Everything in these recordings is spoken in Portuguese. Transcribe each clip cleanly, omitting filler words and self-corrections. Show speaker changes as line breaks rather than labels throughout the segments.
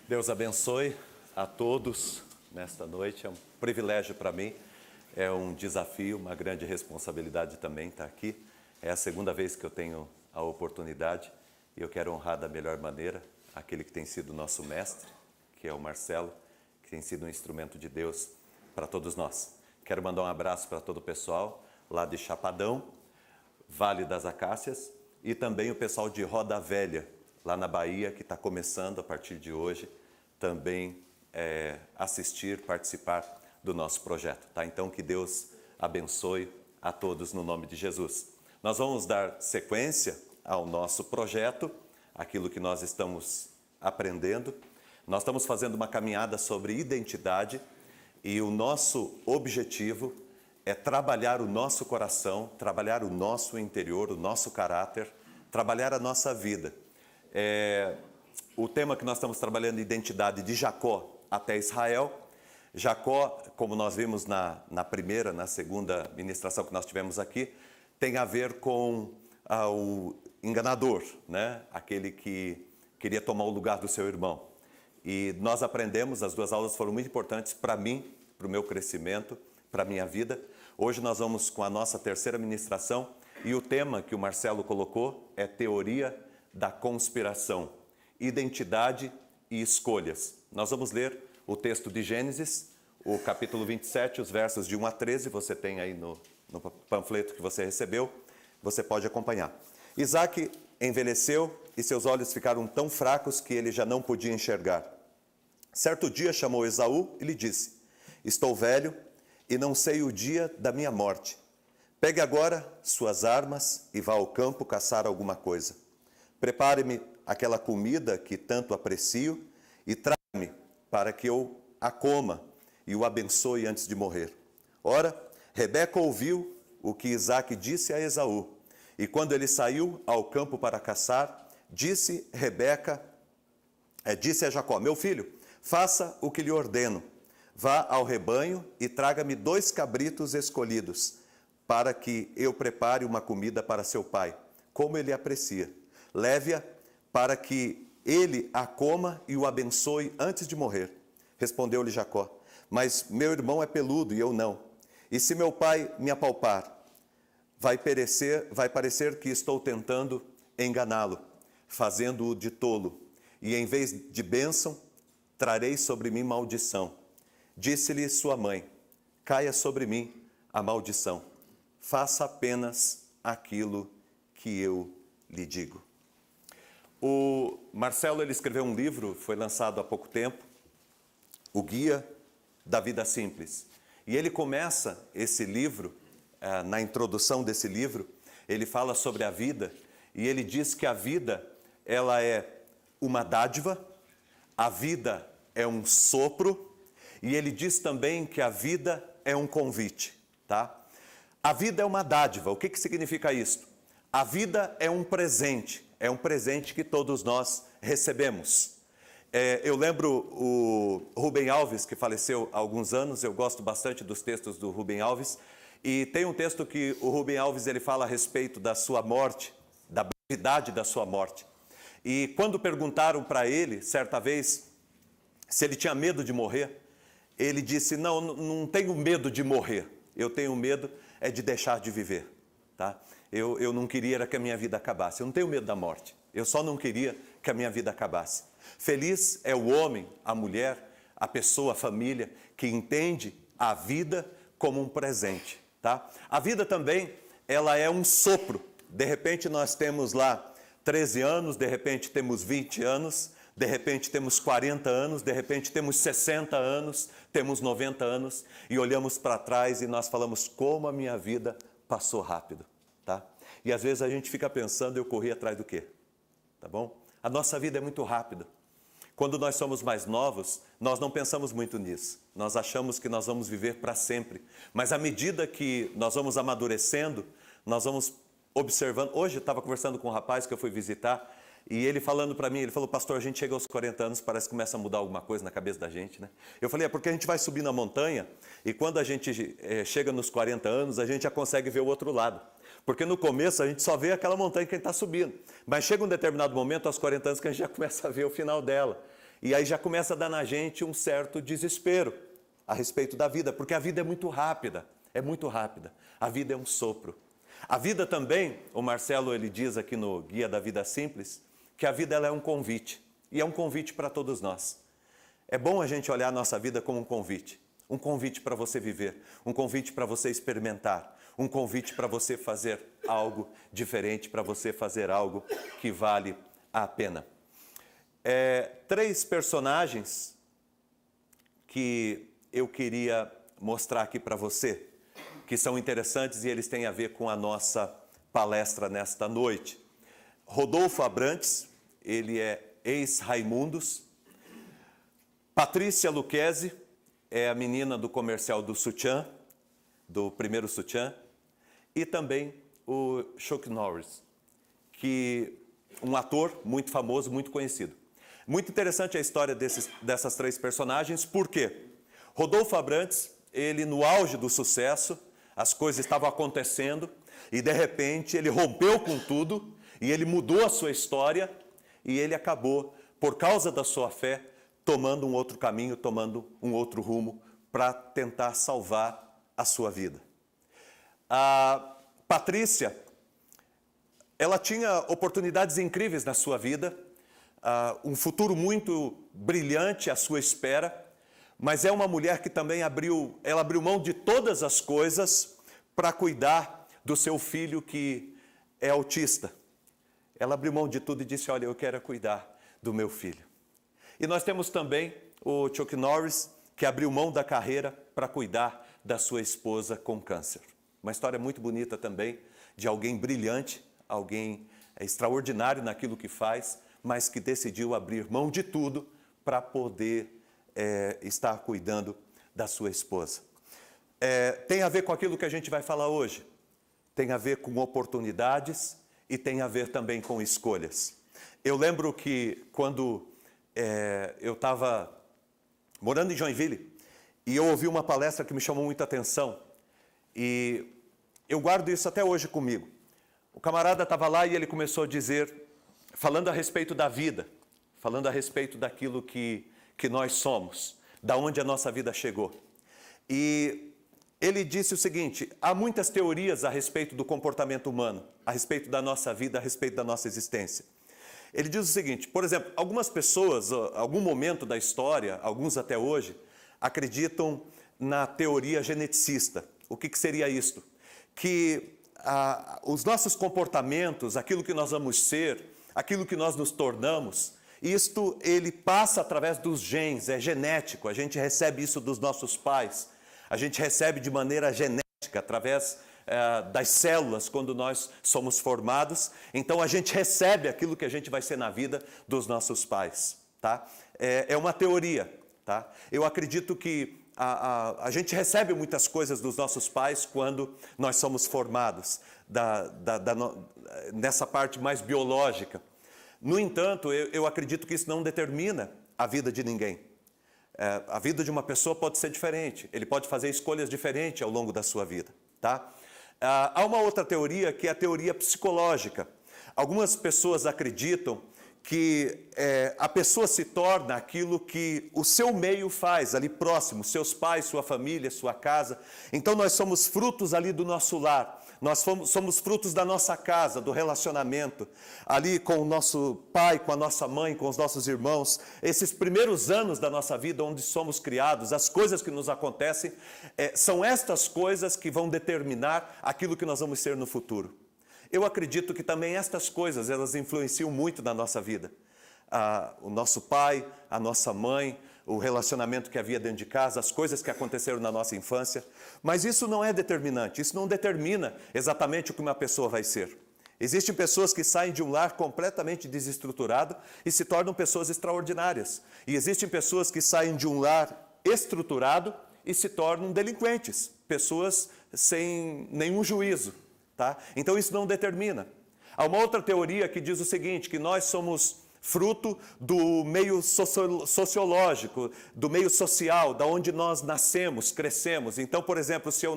Deus abençoe a todos nesta noite. É um privilégio para mim, é um desafio, uma grande responsabilidade também estar aqui. É a segunda vez que eu tenho a oportunidade e eu quero honrar da melhor maneira aquele que tem sido nosso mestre, que é o Marcelo, que tem sido um instrumento de Deus para todos nós. Quero mandar um abraço para todo o pessoal lá de Chapadão, Vale das Acácias, e também o pessoal de Roda Velha, lá na Bahia, que está começando a partir de hoje também assistir, participar do nosso projeto. Tá? Então, que Deus abençoe a todos no nome de Jesus. Nós vamos dar sequência ao nosso projeto, aquilo que nós estamos aprendendo. Nós estamos fazendo uma caminhada sobre identidade e o nosso objetivo é trabalhar o nosso coração, trabalhar o nosso interior, o nosso caráter, trabalhar a nossa vida. O tema que nós estamos trabalhando, identidade de Jacó até Israel. Jacó, como nós vimos na segunda ministração que nós tivemos aqui, tem a ver com o enganador, né? Aquele que queria tomar o lugar do seu irmão. E nós aprendemos, as duas aulas foram muito importantes para mim, para o meu crescimento, para a minha vida. Hoje nós vamos com a nossa terceira ministração e o tema que o Marcelo colocou é teoria da conspiração, identidade e escolhas. Nós vamos ler o texto de Gênesis, o capítulo 27, os versos de 1 a 13, você tem aí no panfleto que você recebeu, você pode acompanhar. Isaac envelheceu e seus olhos ficaram tão fracos que ele já não podia enxergar. Certo dia chamou Esaú e lhe disse: estou velho e não sei o dia da minha morte. Pegue agora suas armas e vá ao campo caçar alguma coisa. Prepare-me aquela comida que tanto aprecio e traga-me para que eu a coma e o abençoe antes de morrer. Ora, Rebeca ouviu o que Isaac disse a Esaú. E quando ele saiu ao campo para caçar, disse a Jacó: meu filho, faça o que lhe ordeno. Vá ao rebanho e traga-me 2 cabritos escolhidos, para que eu prepare uma comida para seu pai, como ele aprecia. Leve-a para que ele a coma e o abençoe antes de morrer. Respondeu-lhe Jacó: mas meu irmão é peludo e eu não. E se meu pai me apalpar, vai parecer que estou tentando enganá-lo, fazendo-o de tolo. E em vez de bênção, trarei sobre mim maldição. Disse-lhe sua mãe: caia sobre mim a maldição. Faça apenas aquilo que eu lhe digo. O Marcelo, ele escreveu um livro, foi lançado há pouco tempo, O Guia da Vida Simples. E ele começa esse livro, na introdução desse livro, ele fala sobre a vida, e ele diz que a vida, ela é uma dádiva, a vida é um sopro, e ele diz também que a vida é um convite, tá? A vida é uma dádiva. O que significa isso? A vida é um presente que todos nós recebemos. Eu lembro o Rubem Alves, que faleceu há alguns anos, eu gosto bastante dos textos do Rubem Alves, e tem um texto que o Rubem Alves ele fala a respeito da sua morte, da brevidade da sua morte. E quando perguntaram para ele, certa vez, se ele tinha medo de morrer, ele disse: não tenho medo de morrer, eu tenho medo de deixar de viver. Tá? Eu não queria que a minha vida acabasse, eu não tenho medo da morte, eu só não queria que a minha vida acabasse. Feliz é o homem, a mulher, a pessoa, a família, que entende a vida como um presente. Tá? A vida também, ela é um sopro. De repente nós temos lá 13 anos, de repente temos 20 anos, de repente temos 40 anos, de repente temos 60 anos, temos 90 anos, e olhamos para trás e nós falamos: como a minha vida passou rápido. Tá? E às vezes a gente fica pensando: eu corri atrás do quê? Tá bom? A nossa vida é muito rápida. Quando nós somos mais novos, nós não pensamos muito nisso. Nós achamos que nós vamos viver para sempre. Mas à medida que nós vamos amadurecendo, nós vamos observando. Hoje eu estava conversando com um rapaz que eu fui visitar, e ele falando para mim, ele falou: pastor, a gente chega aos 40 anos, parece que começa a mudar alguma coisa na cabeça da gente, né? Eu falei: é porque a gente vai subir na montanha, e quando a gente chega nos 40 anos, a gente já consegue ver o outro lado. Porque no começo a gente só vê aquela montanha que a gente está subindo. Mas chega um determinado momento, aos 40 anos, que a gente já começa a ver o final dela. E aí já começa a dar na gente um certo desespero a respeito da vida, porque a vida é muito rápida, é muito rápida. A vida é um sopro. A vida também, o Marcelo ele diz aqui no Guia da Vida Simples, que a vida ela é um convite, e é um convite para todos nós. É bom a gente olhar a nossa vida como um convite para você viver, um convite para você experimentar, um convite para você fazer algo diferente, para você fazer algo que vale a pena. 3 personagens que eu queria mostrar aqui para você, que são interessantes e eles têm a ver com a nossa palestra nesta noite. Rodolfo Abrantes, ele é ex-Raimundos. Patrícia Lucchesi é a menina do comercial do sutiã, do primeiro sutiã. E também o Chuck Norris, que um ator muito famoso, muito conhecido. Muito interessante a história dessas 3 personagens, por quê? Rodolfo Abrantes, ele no auge do sucesso, as coisas estavam acontecendo e de repente ele rompeu com tudo e ele mudou a sua história e ele acabou, por causa da sua fé, tomando um outro caminho, tomando um outro rumo para tentar salvar a sua vida. A Patrícia, ela tinha oportunidades incríveis na sua vida, um futuro muito brilhante à sua espera, mas é uma mulher que também abriu mão de todas as coisas para cuidar do seu filho que é autista. Ela abriu mão de tudo e disse, olha, eu quero cuidar do meu filho. E nós temos também o Chuck Norris, que abriu mão da carreira para cuidar da sua esposa com câncer. Uma história muito bonita também, de alguém brilhante, alguém extraordinário naquilo que faz, mas que decidiu abrir mão de tudo para poder estar cuidando da sua esposa. Tem a ver com aquilo que a gente vai falar hoje. Tem a ver com oportunidades e tem a ver também com escolhas. Eu lembro que quando eu estava morando em Joinville e eu ouvi uma palestra que me chamou muita atenção e eu guardo isso até hoje comigo. O camarada estava lá e ele começou a dizer, falando a respeito da vida, falando a respeito daquilo que nós somos, da onde a nossa vida chegou. E ele disse o seguinte, há muitas teorias a respeito do comportamento humano, a respeito da nossa vida, a respeito da nossa existência. Ele diz o seguinte, por exemplo, algumas pessoas, algum momento da história, alguns até hoje, acreditam na teoria geneticista. O que seria isto? Que os nossos comportamentos, aquilo que nós vamos ser, aquilo que nós nos tornamos, isto ele passa através dos genes, é genético, a gente recebe isso dos nossos pais, a gente recebe de maneira genética, através das células, quando nós somos formados, então a gente recebe aquilo que a gente vai ser na vida dos nossos pais, tá? É uma teoria, tá? Eu acredito que a gente recebe muitas coisas dos nossos pais quando nós somos formados, nessa parte mais biológica. No entanto, eu acredito que isso não determina a vida de ninguém. A vida de uma pessoa pode ser diferente, ele pode fazer escolhas diferentes ao longo da sua vida, tá? Há uma outra teoria que é a teoria psicológica. Algumas pessoas acreditam que a pessoa se torna aquilo que o seu meio faz, ali próximo, seus pais, sua família, sua casa. Então nós somos frutos ali do nosso lar, nós somos frutos da nossa casa, do relacionamento, ali com o nosso pai, com a nossa mãe, com os nossos irmãos. Esses primeiros anos da nossa vida, onde somos criados, as coisas que nos acontecem, são estas coisas que vão determinar aquilo que nós vamos ser no futuro. Eu acredito que também estas coisas, elas influenciam muito na nossa vida. O nosso pai, a nossa mãe, o relacionamento que havia dentro de casa, as coisas que aconteceram na nossa infância. Mas isso não é determinante, isso não determina exatamente o que uma pessoa vai ser. Existem pessoas que saem de um lar completamente desestruturado e se tornam pessoas extraordinárias. E existem pessoas que saem de um lar estruturado e se tornam delinquentes, pessoas sem nenhum juízo. Tá? Então isso não determina. Há uma outra teoria que diz o seguinte, que nós somos fruto do meio sociológico, do meio social, da onde nós nascemos, crescemos. Então, por exemplo, se eu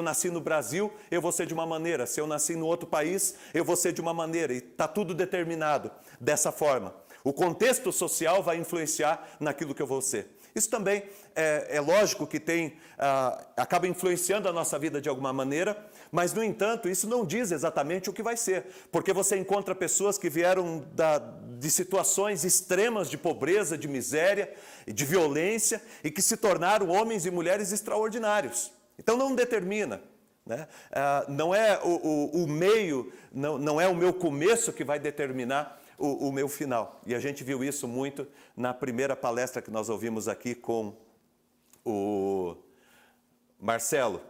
nasci no Brasil, eu vou ser de uma maneira. Se eu nasci no outro país, eu vou ser de uma maneira. E está tudo determinado dessa forma. O contexto social vai influenciar naquilo que eu vou ser. Isso também é lógico que acaba influenciando a nossa vida de alguma maneira, mas, no entanto, isso não diz exatamente o que vai ser, porque você encontra pessoas que vieram de situações extremas de pobreza, de miséria, de violência, e que se tornaram homens e mulheres extraordinários. Então não determina, né? Não é o meio, não é o meu começo que vai determinar o meu final. E a gente viu isso muito na primeira palestra que nós ouvimos aqui com o Marcelo.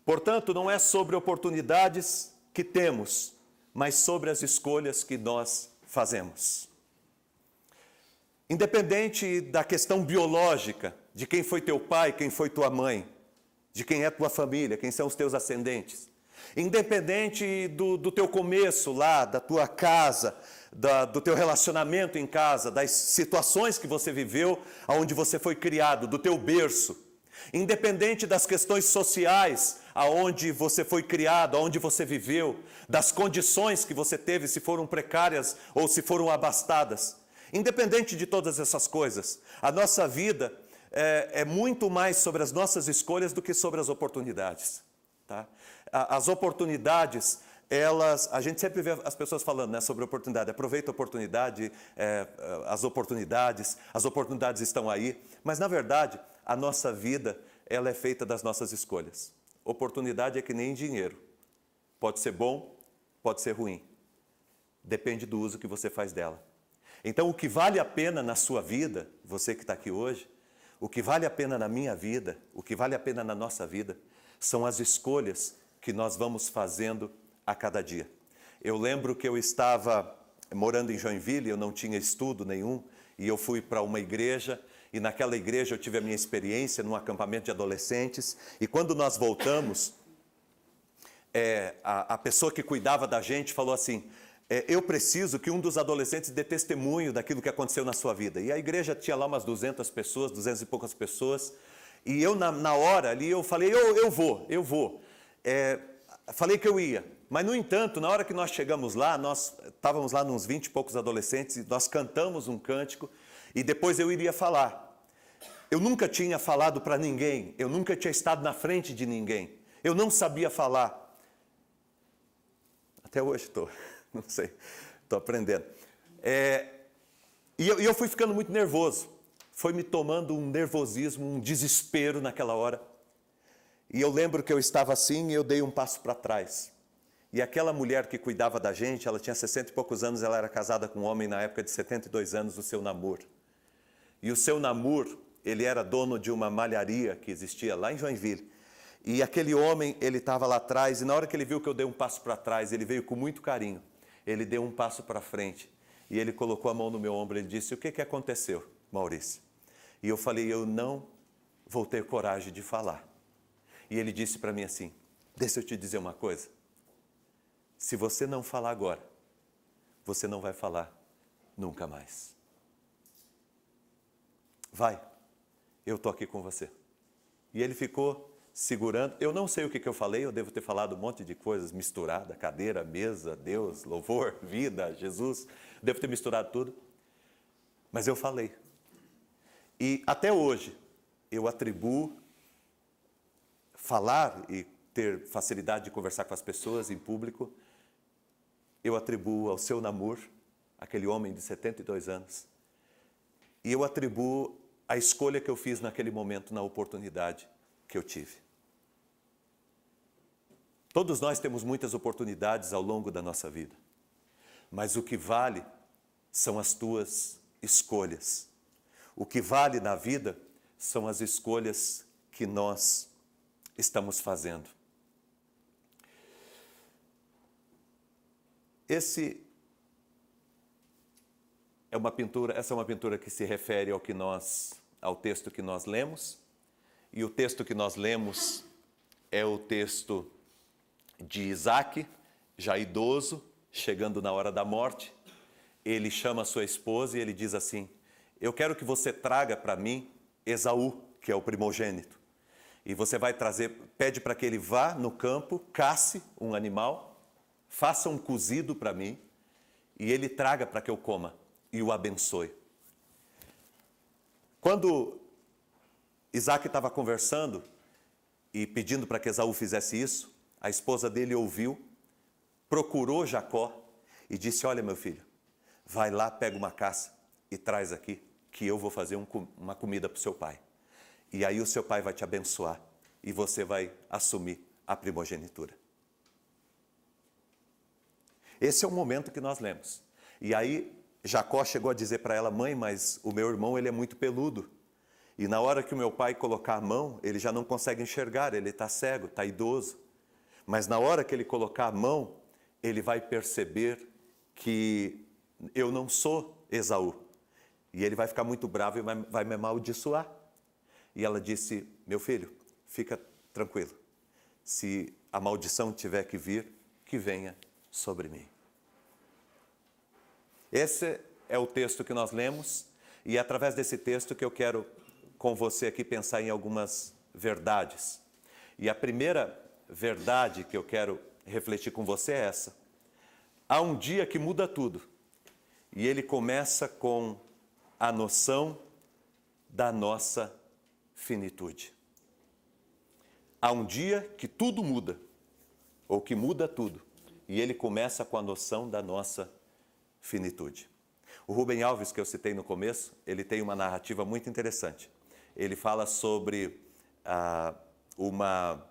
Portanto, não é sobre oportunidades que temos, mas sobre as escolhas que nós fazemos. Independente da questão biológica, de quem foi teu pai, quem foi tua mãe, de quem é tua família, quem são os teus ascendentes. Independente do teu começo lá, da tua casa, do teu relacionamento em casa, das situações que você viveu, aonde você foi criado, do teu berço. Independente das questões sociais, aonde você foi criado, aonde você viveu, das condições que você teve, se foram precárias ou se foram abastadas. Independente de todas essas coisas, a nossa vida é muito mais sobre as nossas escolhas do que sobre as oportunidades. Tá? As oportunidades, a gente sempre vê as pessoas falando, né, sobre oportunidade. Aproveita a oportunidade, as oportunidades estão aí. Mas, na verdade, a nossa vida, ela é feita das nossas escolhas. Oportunidade é que nem dinheiro. Pode ser bom, pode ser ruim. Depende do uso que você faz dela. Então, o que vale a pena na sua vida, você que está aqui hoje, o que vale a pena na minha vida, o que vale a pena na nossa vida, são as escolhas que nós vamos fazendo a cada dia. Eu lembro que eu estava morando em Joinville, eu não tinha estudo nenhum, e eu fui para uma igreja, e naquela igreja eu tive a minha experiência num acampamento de adolescentes, e quando nós voltamos, a pessoa que cuidava da gente falou assim, eu preciso que um dos adolescentes dê testemunho daquilo que aconteceu na sua vida. E a igreja tinha lá umas 200 pessoas, 200 e poucas pessoas, e eu na hora ali, eu falei, eu vou. Falei que eu ia. Mas, no entanto, na hora que nós chegamos lá, nós estávamos lá uns 20 e poucos adolescentes, e nós cantamos um cântico, e depois eu iria falar. Eu nunca tinha falado para ninguém, eu nunca tinha estado na frente de ninguém, eu não sabia falar. Até hoje estou, não sei, estou aprendendo. E eu fui ficando muito nervoso, foi me tomando um nervosismo, um desespero naquela hora. E eu lembro que eu estava assim e eu dei um passo para trás. E aquela mulher que cuidava da gente, ela tinha 60 e poucos anos, ela era casada com um homem na época de 72 anos, o seu Namur. E o seu Namur, ele era dono de uma malharia que existia lá em Joinville. E aquele homem, ele estava lá atrás, e na hora que ele viu que eu dei um passo para trás, ele veio com muito carinho. Ele deu um passo para frente, e ele colocou a mão no meu ombro, ele disse, o que aconteceu, Maurício? E eu falei, eu não vou ter coragem de falar. E ele disse para mim assim, deixa eu te dizer uma coisa. Se você não falar agora, você não vai falar nunca mais. Vai, eu estou aqui com você. E ele ficou segurando. Eu não sei o que eu falei, eu devo ter falado um monte de coisas misturada, cadeira, mesa, Deus, louvor, vida, Jesus. Devo ter misturado tudo. Mas eu falei. E até hoje, eu atribuo falar e ter facilidade de conversar com as pessoas em público, eu atribuo ao seu Namur, aquele homem de 72 anos, e eu atribuo a escolha que eu fiz naquele momento, na oportunidade que eu tive. Todos nós temos muitas oportunidades ao longo da nossa vida, mas o que vale são as tuas escolhas. O que vale na vida são as escolhas que nós estamos fazendo. Essa é uma pintura que se refere ao texto que nós lemos, e o texto que nós lemos é o texto de Isaac, já idoso, chegando na hora da morte. Ele chama a sua esposa e ele diz assim, eu quero que você traga para mim Esaú, que é o primogênito. E você vai trazer, pede para que ele vá no campo, casse um animal, faça um cozido para mim e ele traga para que eu coma. e o abençoe. Quando Isaac estava conversando e pedindo para que Esaú fizesse isso, a esposa dele ouviu, procurou Jacó e disse: olha, meu filho, vai lá, pega uma caça e traz aqui, que eu vou fazer uma comida para o seu pai. E aí o seu pai vai te abençoar e você vai assumir a primogenitura. Esse é o momento que nós lemos. E aí Jacó chegou a dizer para ela: mãe, mas o meu irmão ele é muito peludo. E na hora que o meu pai colocar a mão, ele já não consegue enxergar, ele está cego, está idoso. Mas na hora que ele colocar a mão, ele vai perceber que eu não sou Esaú. E ele vai ficar muito bravo e vai me amaldiçoar. E ela disse: meu filho, fica tranquilo. Se a maldição tiver que vir, que venha sobre mim. Esse é o texto que nós lemos, e é através desse texto que eu quero com você aqui pensar em algumas verdades. E a primeira verdade que eu quero refletir com você é essa: há um dia que muda tudo, e ele começa com a noção da nossa finitude. Há um dia que tudo muda, ou que muda tudo, e ele começa com a noção da nossa finitude. O Rubem Alves, que eu citei no começo, ele tem uma narrativa muito interessante. Ele fala sobre uma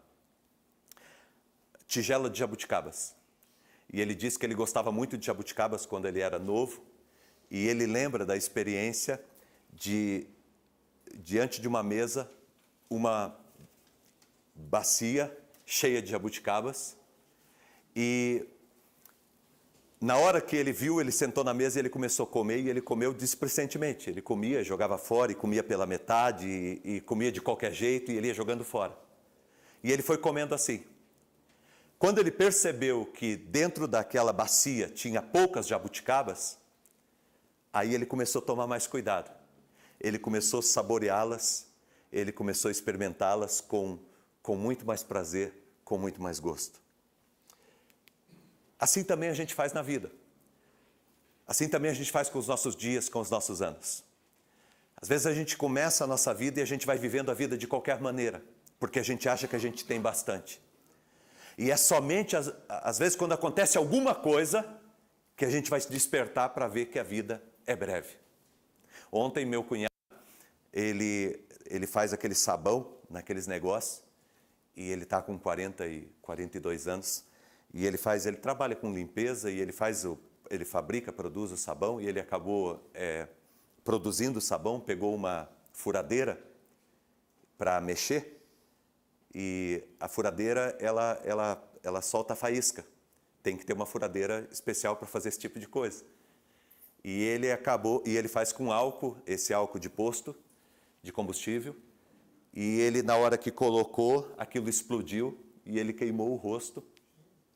tigela de jabuticabas. E ele diz que ele gostava muito de jabuticabas quando ele era novo, e ele lembra da experiência de, diante de uma mesa, uma bacia cheia de jabuticabas, e na hora que ele viu, ele sentou na mesa e ele começou a comer, e ele comeu displicentemente. Ele comia, jogava fora, e comia pela metade, e comia de qualquer jeito, e ele ia jogando fora. E ele foi comendo assim. Quando ele percebeu que dentro daquela bacia tinha poucas jabuticabas, aí ele começou a tomar mais cuidado. Ele começou a saboreá-las, ele começou a experimentá-las com muito mais prazer, com muito mais gosto. Assim também a gente faz na vida. Assim também a gente faz com os nossos dias, com os nossos anos. Às vezes a gente começa a nossa vida e a gente vai vivendo a vida de qualquer maneira, porque a gente acha que a gente tem bastante. E é somente, às vezes, quando acontece alguma coisa, que a gente vai se despertar para ver que a vida é breve. Ontem, meu cunhado, ele faz aquele sabão, naqueles negócios, e ele está com 42 anos, e ele trabalha com limpeza, e ele fabrica, produz o sabão, e ele acabou produzindo o sabão, pegou uma furadeira para mexer, e a furadeira, ela solta a faísca. Tem que ter uma furadeira especial para fazer esse tipo de coisa. E ele faz com álcool, esse álcool de posto, de combustível, e ele, na hora que colocou, aquilo explodiu, e ele queimou o rosto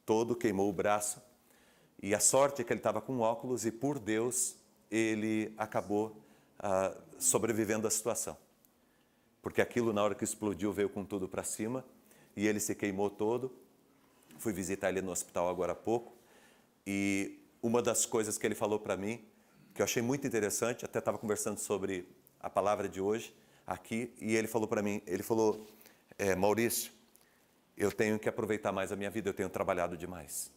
todo, queimou o braço. E a sorte é que ele estava com óculos, e por Deus, ele acabou sobrevivendo à situação. Porque aquilo, na hora que explodiu, veio com tudo para cima, e ele se queimou todo. Fui visitar ele no hospital agora há pouco, e uma das coisas que ele falou para mim, que eu achei muito interessante, até estava conversando sobre a palavra de hoje, aqui, e ele falou para mim, Maurício, eu tenho que aproveitar mais a minha vida, eu tenho trabalhado demais.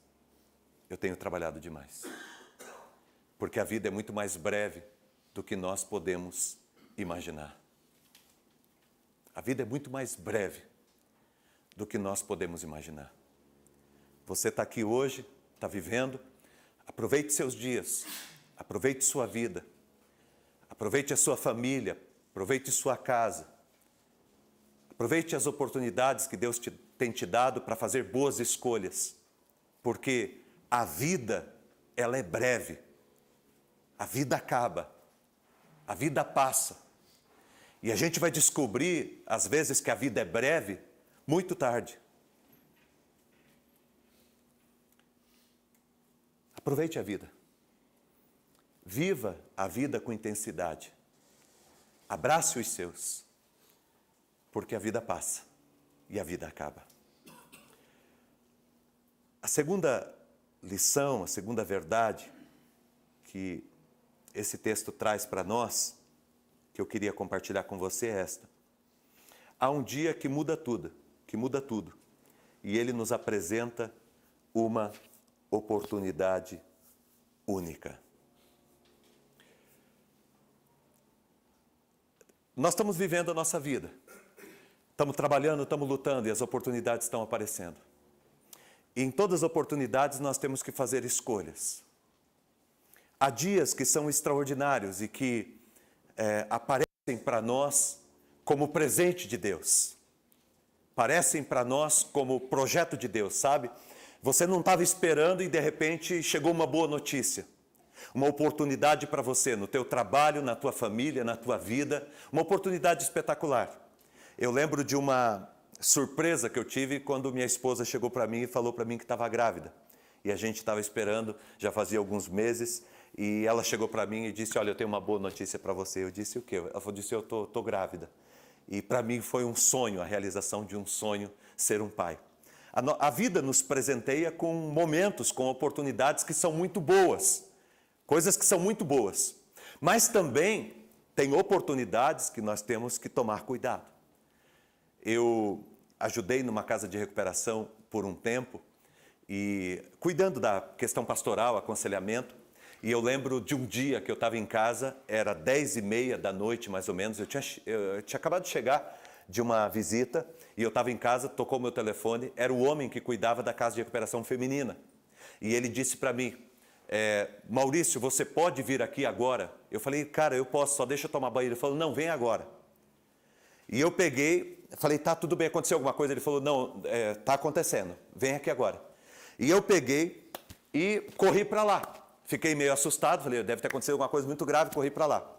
Eu tenho trabalhado demais. Porque a vida é muito mais breve do que nós podemos imaginar. A vida é muito mais breve do que nós podemos imaginar. Você está aqui hoje, está vivendo, aproveite seus dias, aproveite sua vida, aproveite a sua família, aproveite sua casa, aproveite as oportunidades que Deus tem te dado para fazer boas escolhas, porque a vida, ela é breve, a vida acaba, a vida passa. E a gente vai descobrir, às vezes, que a vida é breve, muito tarde. Aproveite a vida. Viva a vida com intensidade. Abrace os seus, porque a vida passa e a vida acaba. A segunda lição, a segunda verdade que esse texto traz para nós, que eu queria compartilhar com você, é esta. Há um dia que muda tudo, e ele nos apresenta uma oportunidade única. Nós estamos vivendo a nossa vida, estamos trabalhando, estamos lutando e as oportunidades estão aparecendo. E em todas as oportunidades nós temos que fazer escolhas. Há dias que são extraordinários e que aparecem para nós como presente de Deus. Parecem para nós como projeto de Deus, sabe? Você não estava esperando e de repente chegou uma boa notícia. Uma oportunidade para você, no teu trabalho, na tua família, na tua vida. Uma oportunidade espetacular. Eu lembro de uma surpresa que eu tive quando minha esposa chegou para mim e falou para mim que estava grávida. E a gente estava esperando, já fazia alguns meses, e ela chegou para mim e disse, olha, eu tenho uma boa notícia para você. Eu disse, o quê? Ela disse, eu estou grávida. E para mim foi um sonho, a realização de um sonho, ser um pai. A vida nos presenteia com momentos, com oportunidades que são muito boas. Coisas que são muito boas. Mas também tem oportunidades que nós temos que tomar cuidado. Eu ajudei numa casa de recuperação por um tempo, e cuidando da questão pastoral, aconselhamento, e eu lembro de um dia que eu estava em casa, era 10h30 da noite mais ou menos, eu tinha acabado de chegar de uma visita, e eu estava em casa, tocou meu telefone, era o homem que cuidava da casa de recuperação feminina, e ele disse para mim, Maurício, você pode vir aqui agora? Eu falei, cara, eu posso, só deixa eu tomar banho. Ele falou, não, vem agora. E eu peguei, falei, tá, tudo bem, aconteceu alguma coisa? Ele falou, não, tá acontecendo, vem aqui agora. E eu peguei e corri para lá. Fiquei meio assustado, falei, deve ter acontecido alguma coisa muito grave, corri para lá.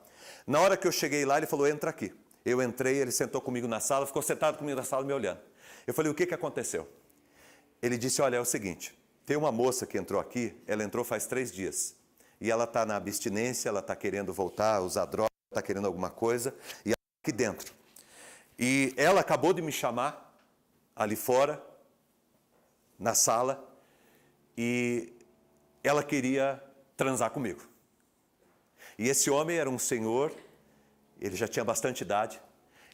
Na hora que eu cheguei lá, ele falou, entra aqui. Eu entrei, ele sentou comigo na sala, ficou sentado comigo na sala me olhando. Eu falei, o que aconteceu? Ele disse, olha, é o seguinte, tem uma moça que entrou aqui, ela entrou faz 3 dias. E ela está na abstinência, ela está querendo voltar a usar droga, está querendo alguma coisa, e ela está aqui dentro. E ela acabou de me chamar, ali fora, na sala, e ela queria transar comigo. E esse homem era um senhor, ele já tinha bastante idade,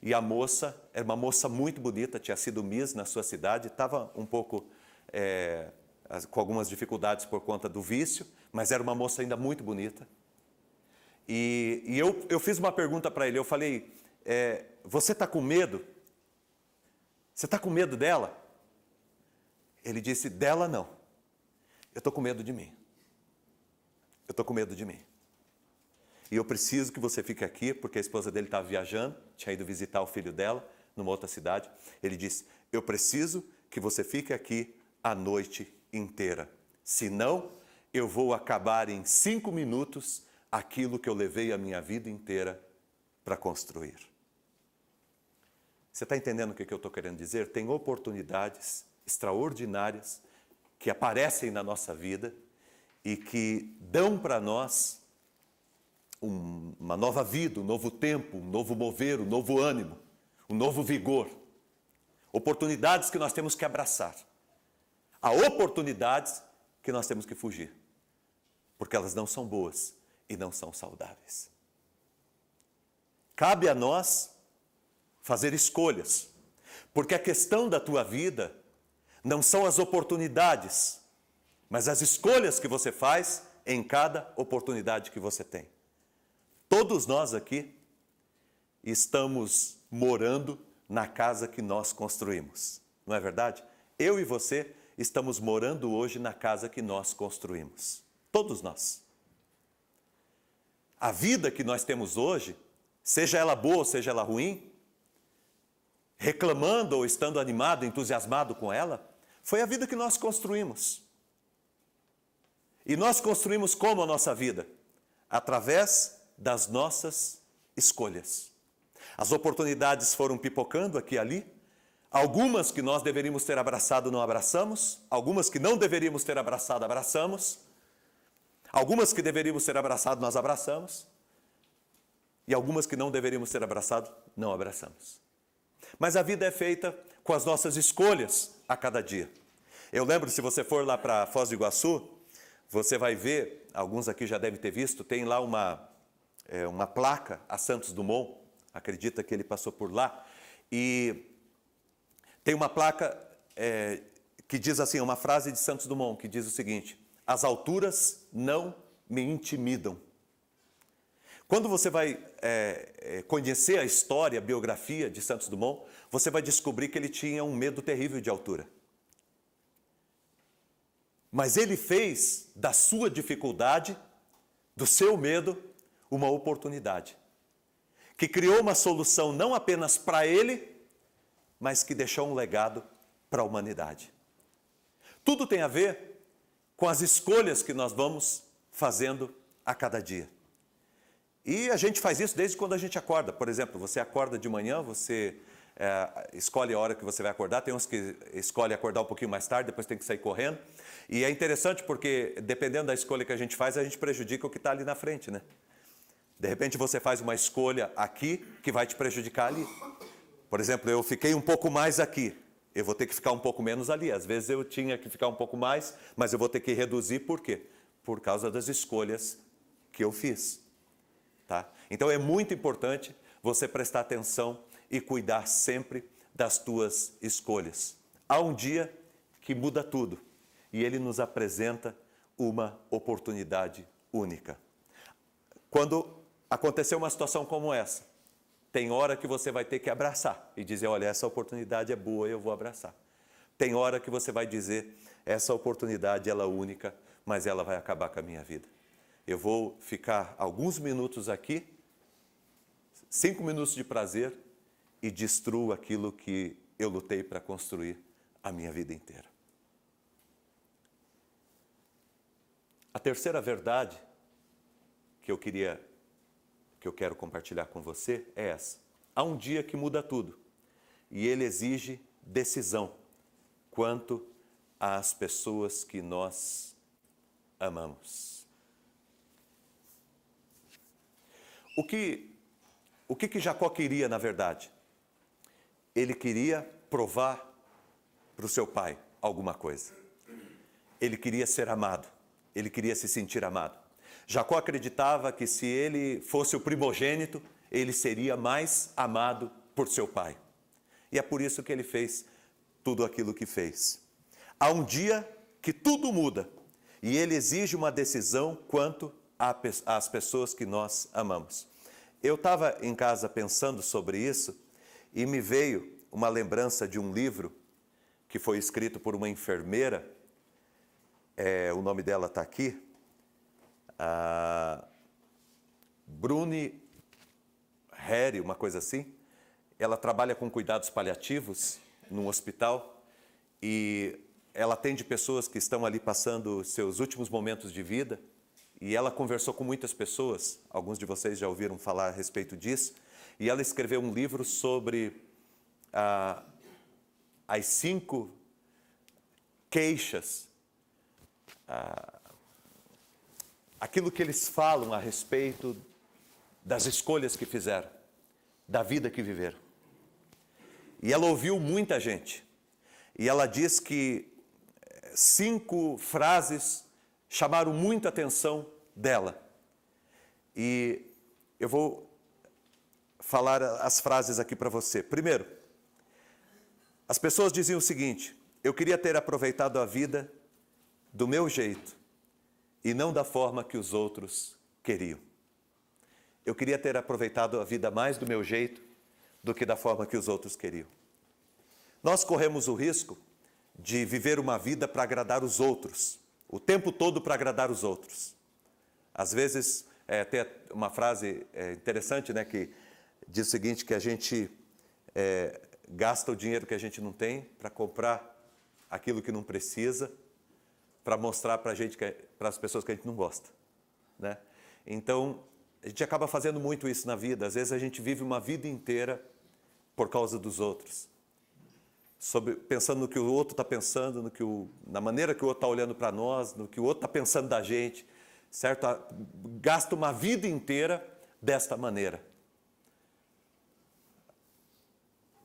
e a moça era uma moça muito bonita, tinha sido Miss na sua cidade, estava um pouco com algumas dificuldades por conta do vício, mas era uma moça ainda muito bonita. E eu fiz uma pergunta para ele, eu falei, você está com medo? Você está com medo dela? Ele disse, dela não. Eu estou com medo de mim. Eu estou com medo de mim. E eu preciso que você fique aqui, porque a esposa dele estava viajando, tinha ido visitar o filho dela, numa outra cidade. Ele disse, eu preciso que você fique aqui a noite inteira. Senão, eu vou acabar em 5 minutos aquilo que eu levei a minha vida inteira para construir. Você está entendendo o que eu estou querendo dizer? Tem oportunidades extraordinárias que aparecem na nossa vida e que dão para nós uma nova vida, um novo tempo, um novo mover, um novo ânimo, um novo vigor. Oportunidades que nós temos que abraçar. Há oportunidades que nós temos que fugir, porque elas não são boas e não são saudáveis. Cabe a nós fazer escolhas, porque a questão da tua vida não são as oportunidades, mas as escolhas que você faz em cada oportunidade que você tem. Todos nós aqui estamos morando na casa que nós construímos, não é verdade? Eu e você estamos morando hoje na casa que nós construímos. Todos nós. A vida que nós temos hoje, seja ela boa ou seja ela ruim, reclamando ou estando animado, entusiasmado com ela, foi a vida que nós construímos. E nós construímos como a nossa vida? Através das nossas escolhas. As oportunidades foram pipocando aqui e ali, algumas que nós deveríamos ter abraçado, não abraçamos, algumas que não deveríamos ter abraçado, abraçamos, algumas que deveríamos ter abraçado, nós abraçamos, e algumas que não deveríamos ter abraçado, não abraçamos. Mas a vida é feita com as nossas escolhas a cada dia. Eu lembro, se você for lá para Foz do Iguaçu, você vai ver, alguns aqui já devem ter visto, tem lá uma placa a Santos Dumont, acredita que ele passou por lá, e tem uma placa que diz assim, uma frase de Santos Dumont, que diz o seguinte: as alturas não me intimidam. Quando você vai conhecer a história, a biografia de Santos Dumont, você vai descobrir que ele tinha um medo terrível de altura. Mas ele fez da sua dificuldade, do seu medo, uma oportunidade. Que criou uma solução não apenas para ele, mas que deixou um legado para a humanidade. Tudo tem a ver com as escolhas que nós vamos fazendo a cada dia. E a gente faz isso desde quando a gente acorda. Por exemplo, você acorda de manhã, você escolhe a hora que você vai acordar. Tem uns que escolhem acordar um pouquinho mais tarde, depois tem que sair correndo. E é interessante porque, dependendo da escolha que a gente faz, a gente prejudica o que está ali na frente, né? De repente você faz uma escolha aqui que vai te prejudicar ali. Por exemplo, eu fiquei um pouco mais aqui, eu vou ter que ficar um pouco menos ali. Às vezes eu tinha que ficar um pouco mais, mas eu vou ter que reduzir. Por quê? Por causa das escolhas que eu fiz. Tá? Então é muito importante você prestar atenção e cuidar sempre das tuas escolhas. Há um dia que muda tudo e ele nos apresenta uma oportunidade única. Quando acontecer uma situação como essa, tem hora que você vai ter que abraçar e dizer, olha, essa oportunidade é boa, eu vou abraçar. Tem hora que você vai dizer, essa oportunidade ela é única, mas ela vai acabar com a minha vida. Eu vou ficar alguns minutos aqui, 5 minutos de prazer e destruo aquilo que eu lutei para construir a minha vida inteira. A terceira verdade que eu quero compartilhar com você é essa. Há um dia que muda tudo e ele exige decisão quanto às pessoas que nós amamos. O que Jacó queria, na verdade? Ele queria provar para o seu pai alguma coisa. Ele queria ser amado. Ele queria se sentir amado. Jacó acreditava que se ele fosse o primogênito, ele seria mais amado por seu pai. E é por isso que ele fez tudo aquilo que fez. Há um dia que tudo muda e ele exige uma decisão quanto às pessoas que nós amamos. Eu estava em casa pensando sobre isso e me veio uma lembrança de um livro que foi escrito por uma enfermeira, o nome dela está aqui, Bruni Harry, uma coisa assim. Ela trabalha com cuidados paliativos num hospital e ela atende pessoas que estão ali passando seus últimos momentos de vida. E ela conversou com muitas pessoas, alguns de vocês já ouviram falar a respeito disso, e ela escreveu um livro sobre as 5 queixas, aquilo que eles falam a respeito das escolhas que fizeram, da vida que viveram. E ela ouviu muita gente, e ela diz que 5 frases chamaram muita atenção dela. E eu vou falar as frases aqui para você. Primeiro, as pessoas diziam o seguinte: eu queria ter aproveitado a vida do meu jeito e não da forma que os outros queriam. Eu queria ter aproveitado a vida mais do meu jeito do que da forma que os outros queriam. Nós corremos o risco de viver uma vida para agradar os outros, o tempo todo para agradar os outros. Às vezes, tem uma frase interessante, né, que diz o seguinte, que a gente gasta o dinheiro que a gente não tem para comprar aquilo que não precisa, para mostrar para as pessoas que a gente não gosta, né? Então, a gente acaba fazendo muito isso na vida. Às vezes a gente vive uma vida inteira por causa dos outros. Pensando no que o outro está pensando, na maneira que o outro está olhando para nós, no que o outro está pensando da gente, certo? Gasta uma vida inteira desta maneira.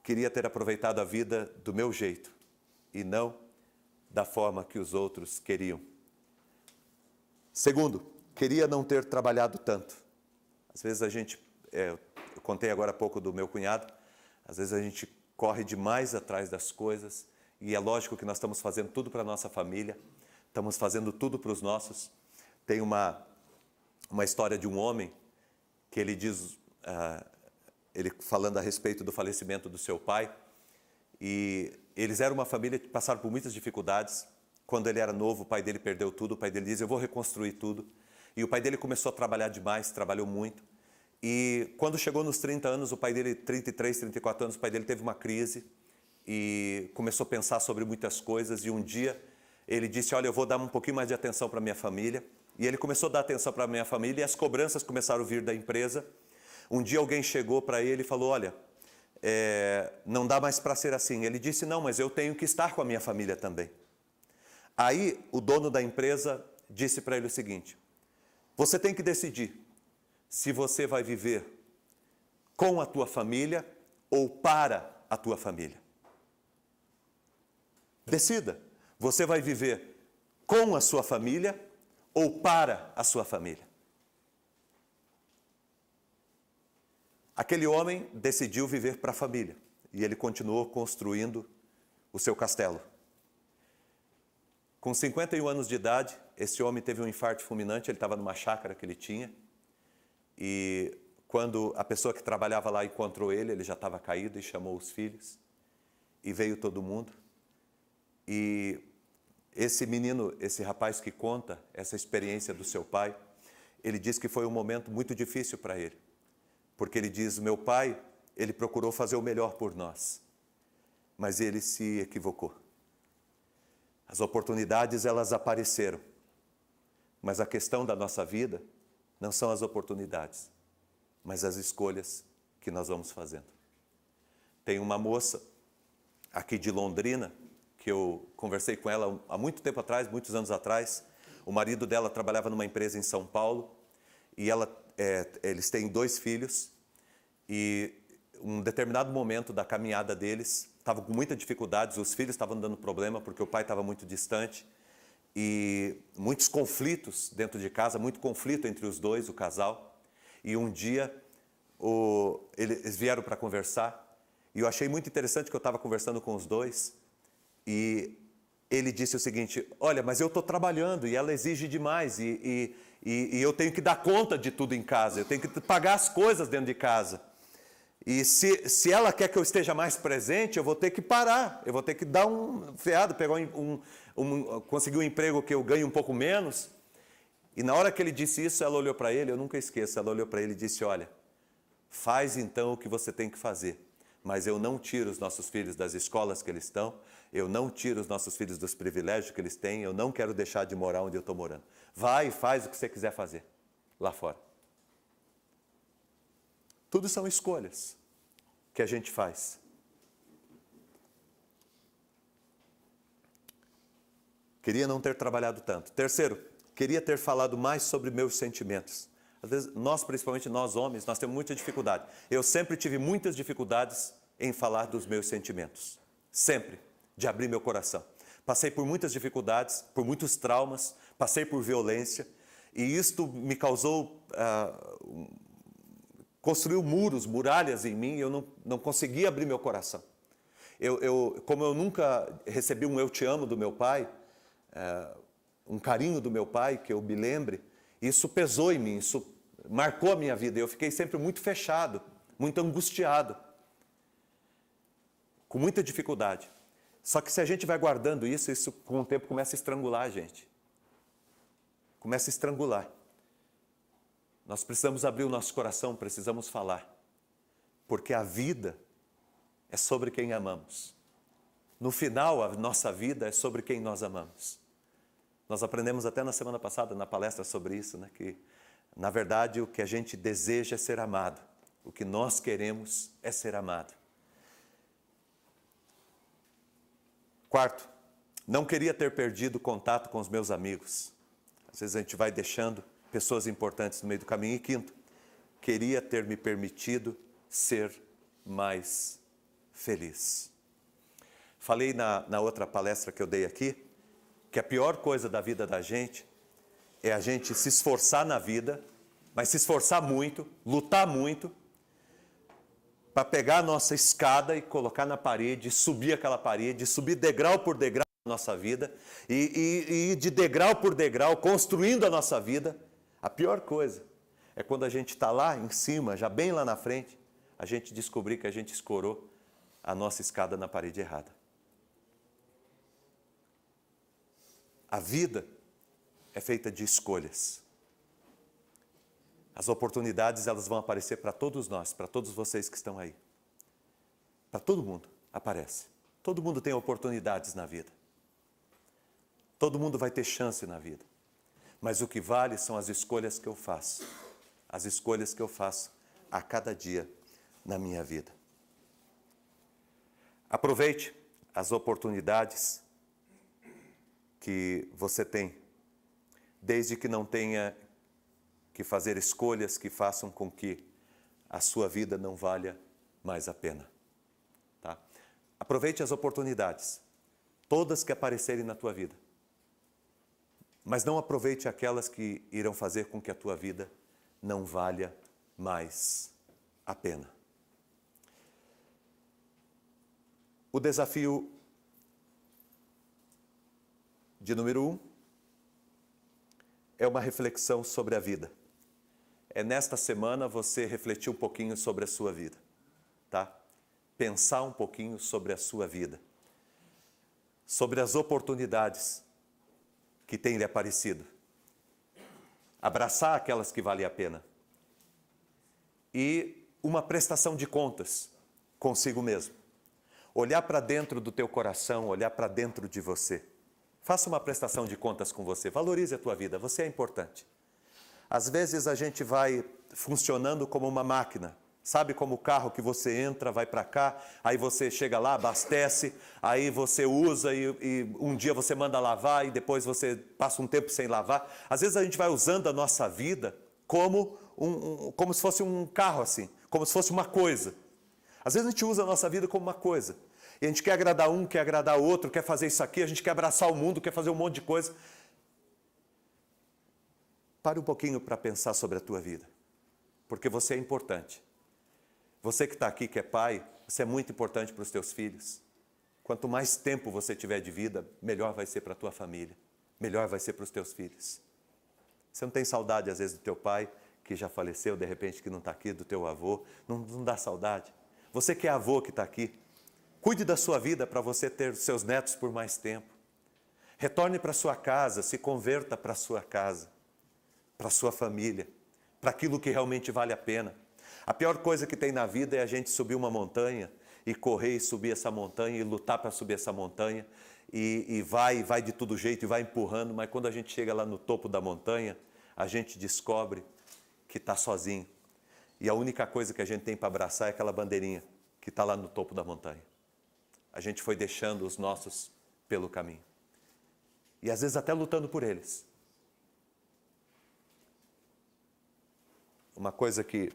Queria ter aproveitado a vida do meu jeito e não da forma que os outros queriam. Segundo, queria não ter trabalhado tanto. Às vezes a gente, eu contei agora há pouco do meu cunhado, às vezes a gente corre demais atrás das coisas, e é lógico que nós estamos fazendo tudo para a nossa família, estamos fazendo tudo para os nossos. Tem uma história de um homem que ele diz, ele falando a respeito do falecimento do seu pai, e eles eram uma família que passaram por muitas dificuldades. Quando ele era novo, o pai dele perdeu tudo, o pai dele diz, eu vou reconstruir tudo. E o pai dele começou a trabalhar demais, trabalhou muito. E quando chegou nos 30 anos, o pai dele, 33, 34 anos, o pai dele teve uma crise e começou a pensar sobre muitas coisas. E um dia ele disse, olha, eu vou dar um pouquinho mais de atenção para a minha família. E ele começou a dar atenção para a minha família e as cobranças começaram a vir da empresa. Um dia alguém chegou para ele e falou, olha, não dá mais para ser assim. Ele disse, não, mas eu tenho que estar com a minha família também. Aí o dono da empresa disse para ele o seguinte, você tem que decidir se você vai viver com a tua família ou para a tua família. Decida, você vai viver com a sua família ou para a sua família. Aquele homem decidiu viver para a família e ele continuou construindo o seu castelo. Com 51 anos de idade, esse homem teve um infarto fulminante, ele estava numa chácara que ele tinha, e quando a pessoa que trabalhava lá encontrou ele, ele já estava caído e chamou os filhos, e veio todo mundo. E esse menino, esse rapaz que conta essa experiência do seu pai, ele diz que foi um momento muito difícil para ele, porque ele diz, meu pai, ele procurou fazer o melhor por nós, mas ele se equivocou. As oportunidades, elas apareceram, mas a questão da nossa vida não são as oportunidades, mas as escolhas que nós vamos fazendo. Tem uma moça aqui de Londrina, que eu conversei com ela há muito tempo atrás, muitos anos atrás. O marido dela trabalhava numa empresa em São Paulo, e eles têm 2 filhos, e um determinado momento da caminhada deles, estavam com muitas dificuldades, os filhos estavam dando problema porque o pai estava muito distante e muitos conflitos dentro de casa, muito conflito entre os dois, o casal. E um dia eles vieram para conversar e eu achei muito interessante que eu estava conversando com os dois e ele disse o seguinte, olha, mas eu estou trabalhando e ela exige demais e eu tenho que dar conta de tudo em casa, eu tenho que pagar as coisas dentro de casa. E se ela quer que eu esteja mais presente, eu vou ter que parar, eu vou ter que dar um freado, pegar conseguir um emprego que eu ganhe um pouco menos. E na hora que ele disse isso, ela olhou para ele, eu nunca esqueço, ela olhou para ele e disse, olha, faz então o que você tem que fazer, mas eu não tiro os nossos filhos das escolas que eles estão, eu não tiro os nossos filhos dos privilégios que eles têm, eu não quero deixar de morar onde eu estou morando. Vai e faz o que você quiser fazer lá fora. Tudo são escolhas que a gente faz. Queria não ter trabalhado tanto. Terceiro, queria ter falado mais sobre meus sentimentos. Às vezes, nós, principalmente nós homens, nós temos muita dificuldade. Eu sempre tive muitas dificuldades em falar dos meus sentimentos. Sempre, de abrir meu coração. Passei por muitas dificuldades, por muitos traumas, passei por violência, e isto me causou... construiu muros, muralhas em mim, e eu não conseguia abrir meu coração. Como eu nunca recebi um eu te amo do meu pai, um carinho do meu pai, que eu me lembre, isso pesou em mim, isso marcou a minha vida. Eu fiquei sempre muito fechado, muito angustiado, com muita dificuldade. Só que se a gente vai guardando isso com o tempo começa a estrangular a gente. Começa a estrangular. Nós precisamos abrir o nosso coração, precisamos falar. Porque a vida é sobre quem amamos. No final, a nossa vida é sobre quem nós amamos. Nós aprendemos até na semana passada, na palestra sobre isso, né, que, na verdade, o que a gente deseja é ser amado. O que nós queremos é ser amado. Quarto, não queria ter perdido contato com os meus amigos. Às vezes a gente vai deixando pessoas importantes no meio do caminho. E quinto, queria ter me permitido ser mais feliz. Falei na outra palestra que eu dei aqui, que a pior coisa da vida da gente é a gente se esforçar na vida, mas se esforçar muito, lutar muito, para pegar a nossa escada e colocar na parede, subir aquela parede, subir degrau por degrau na nossa vida, e de degrau por degrau, construindo a nossa vida. A pior coisa é quando a gente está lá em cima, já bem lá na frente, a gente descobrir que a gente escorou a nossa escada na parede errada. A vida é feita de escolhas. As oportunidades, elas vão aparecer para todos nós, para todos vocês que estão aí. Para todo mundo aparece. Todo mundo tem oportunidades na vida. Todo mundo vai ter chance na vida. Mas o que vale são as escolhas que eu faço. As escolhas que eu faço a cada dia na minha vida. Aproveite as oportunidades que você tem, desde que não tenha que fazer escolhas que façam com que a sua vida não valha mais a pena. Tá? Aproveite as oportunidades, todas que aparecerem na tua vida. Mas não aproveite aquelas que irão fazer com que a tua vida não valha mais a pena. O desafio de número 1 é uma reflexão sobre a vida. É nesta semana você refletir um pouquinho sobre a sua vida, tá? Pensar um pouquinho sobre a sua vida, sobre as oportunidades que têm lhe aparecido. Abraçar aquelas que valem a pena. E uma prestação de contas consigo mesmo. Olhar para dentro do teu coração, olhar para dentro de você. Faça uma prestação de contas com você, valorize a tua vida, você é importante. Às vezes a gente vai funcionando como uma máquina, sabe como o carro que você entra, vai para cá, aí você chega lá, abastece, aí você usa e um dia você manda lavar e depois você passa um tempo sem lavar. Às vezes a gente vai usando a nossa vida como se fosse um carro assim, como se fosse uma coisa. Às vezes a gente usa a nossa vida como uma coisa. E a gente quer agradar um, quer agradar o outro, quer fazer isso aqui, a gente quer abraçar o mundo, quer fazer um monte de coisa. Pare um pouquinho para pensar sobre a tua vida, porque você é importante. Você que está aqui, que é pai, você é muito importante para os teus filhos. Quanto mais tempo você tiver de vida, melhor vai ser para a tua família, melhor vai ser para os teus filhos. Você não tem saudade, às vezes, do teu pai, que já faleceu, de repente, que não está aqui, do teu avô, não dá saudade. Você que é avô que está aqui, cuide da sua vida para você ter seus netos por mais tempo. Retorne para a sua casa, se converta para a sua casa, para a sua família, para aquilo que realmente vale a pena. A pior coisa que tem na vida é a gente subir uma montanha e correr e subir essa montanha e lutar para subir essa montanha e vai de todo jeito e vai empurrando, mas quando a gente chega lá no topo da montanha, a gente descobre que está sozinho. E a única coisa que a gente tem para abraçar é aquela bandeirinha que está lá no topo da montanha. A gente foi deixando os nossos pelo caminho. E às vezes até lutando por eles. Uma coisa que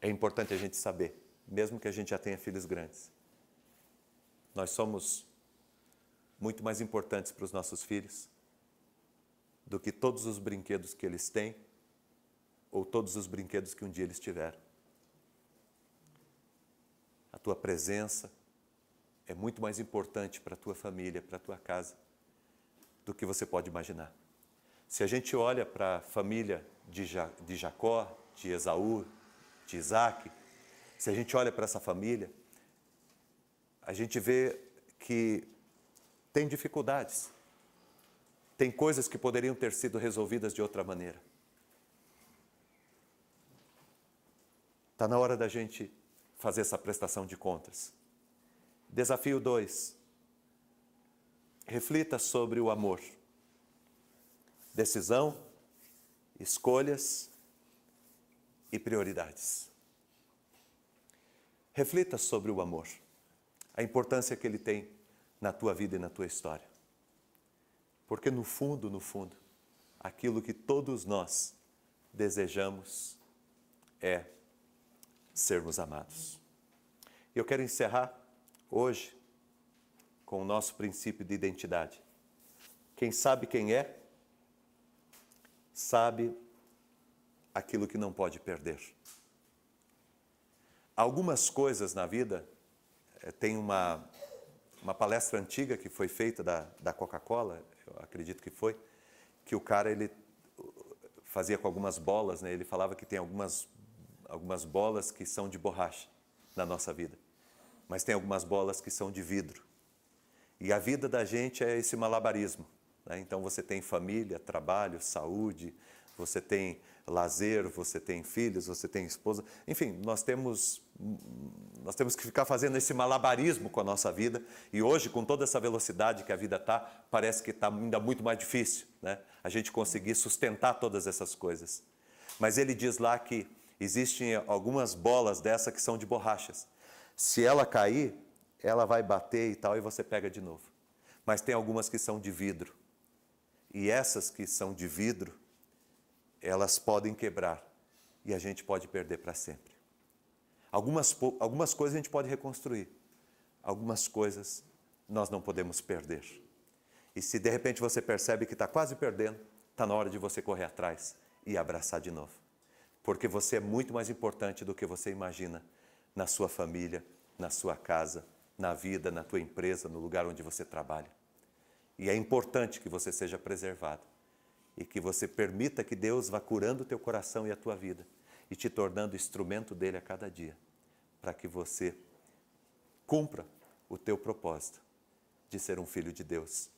é importante a gente saber, mesmo que a gente já tenha filhos grandes. Nós somos muito mais importantes para os nossos filhos do que todos os brinquedos que eles têm ou todos os brinquedos que um dia eles tiveram. A tua presença é muito mais importante para a tua família, para a tua casa, do que você pode imaginar. Se a gente olha para a família de Jacó, de Esaú, de Isaac, se a gente olha para essa família, a gente vê que tem dificuldades, tem coisas que poderiam ter sido resolvidas de outra maneira. Está na hora da gente fazer essa prestação de contas. Desafio 2. Reflita sobre o amor. Decisão, escolhas e prioridades. Reflita sobre o amor, a importância que ele tem na tua vida e na tua história. Porque no fundo, aquilo que todos nós desejamos é sermos amados. E eu quero encerrar hoje com o nosso princípio de identidade. Quem sabe quem é, sabe aquilo que não pode perder. Algumas coisas na vida, tem uma palestra antiga que foi feita da Coca-Cola, eu acredito que foi, que o cara ele fazia com algumas bolas, né? Ele falava que tem algumas bolas que são de borracha na nossa vida, mas tem algumas bolas que são de vidro. E a vida da gente é esse malabarismo, né? Então você tem família, trabalho, saúde, você tem lazer, você tem filhos, você tem esposa, enfim, nós temos que ficar fazendo esse malabarismo com a nossa vida, e hoje, com toda essa velocidade que a vida está, parece que está ainda muito mais difícil, né? A gente conseguir sustentar todas essas coisas. Mas ele diz lá que existem algumas bolas dessa que são de borrachas. Se ela cair, ela vai bater e tal, e você pega de novo. Mas tem algumas que são de vidro. E essas que são de vidro, elas podem quebrar e a gente pode perder para sempre. Algumas coisas a gente pode reconstruir, algumas coisas nós não podemos perder. E se de repente você percebe que está quase perdendo, está na hora de você correr atrás e abraçar de novo. Porque você é muito mais importante do que você imagina na sua família, na sua casa, na vida, na tua empresa, no lugar onde você trabalha. E é importante que você seja preservado e que você permita que Deus vá curando o teu coração e a tua vida e te tornando instrumento dele a cada dia, para que você cumpra o teu propósito de ser um filho de Deus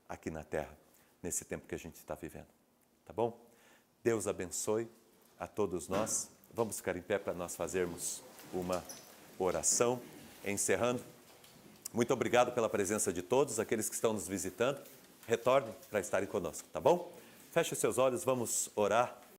aqui na terra, nesse tempo que a gente está vivendo. Tá bom? Deus abençoe a todos nós. Vamos ficar em pé para nós fazermos uma oração, encerrando. Muito obrigado pela presença de todos, aqueles que estão nos visitando. Retornem para estarem conosco, tá bom? Feche os seus olhos, vamos orar